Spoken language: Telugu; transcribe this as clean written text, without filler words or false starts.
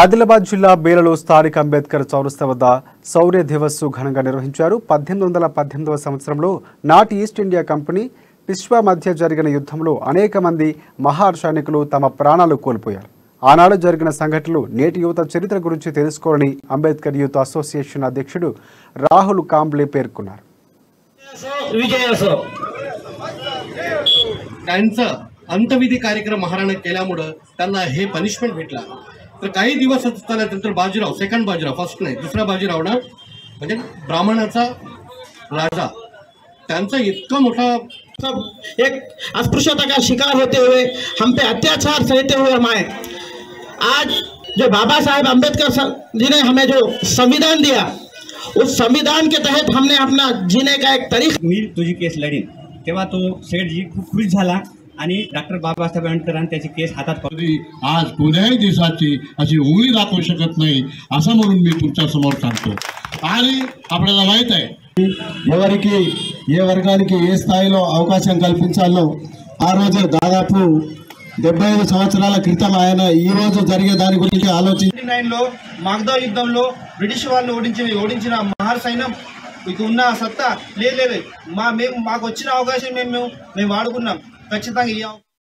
ఆదిలాబాద్ జిల్లా బేలలో స్థానిక అంబేద్కర్ చౌరస్తా వద్ద శౌర్య దివస్ ఘనంగా నిర్వహించారు. 1818వ సంవత్సరంలో నాటి ఈస్ట్ ఇండియా కంపెనీ పిష్వా మధ్య జరిగిన యుద్ధంలో అనేక మంది మహార్ సైనికులు తమ ప్రాణాలు కోల్పోయారు. ఆనాడు జరిగిన సంఘటనలు నేటి యువత చరిత్ర గురించి తెలుసుకోవాలని అంబేద్కర్ యూత్ అసోసియేషన్ అధ్యక్షుడు రాహుల్ కాంబ్లే పేర్కొన్నారు. अंतविधी कार्यक्रम महाराणा केल्यामुळे त्यांना हे पनिशमेंट भेटला. तर काही दिवस त्यानंतर बाजीराव सेकंड बाजीराव फर्स्ट नाही दुसरा बाजीराव ना म्हणजे ब्राह्मणाचा राजा त्यांचा इतका मोठा सब एक अस्पृश्यता का शिकार होते हुए हम पे अत्याचार सहते हुए हम आए. आज जो बाबा साहेब अम्बेडकर जी ने हमें जो संविधान दिया उस संविधान के तहत हमने अपना जीने का एक तरीका. मी तुझी केस लढीन तेव्हा तो सेठजी खूप खुश झाला आणि डॉक्टर बाबासाहेब आंबेडकरांनी त्याची केस हातात पकडली. आज कोणत्याही देशाची अशी उंगली दाखवू शकत नाही असं म्हणून मी तुमच्या समोर सांगतो. आणि आपल्याला माहित आहे ఎవరికి ఏ వర్గానికి ఏ స్థాయిలో అవకాశం కల్పించాలో ఆ రోజు దాదాపు 75 సంవత్సరాల క్రితం ఆయన ఈ రోజు జరిగే దాని గురించి ఆలోచించి 1999లో మాగ్దా యుద్ధంలో బ్రిటిష్ వాళ్ళని ఓడించిన మహార్ సైన్యం మీకు ఉన్న సత్తా లేదు. మాకు వచ్చిన అవకాశం మేము వాడుకున్నాం. ఖచ్చితంగా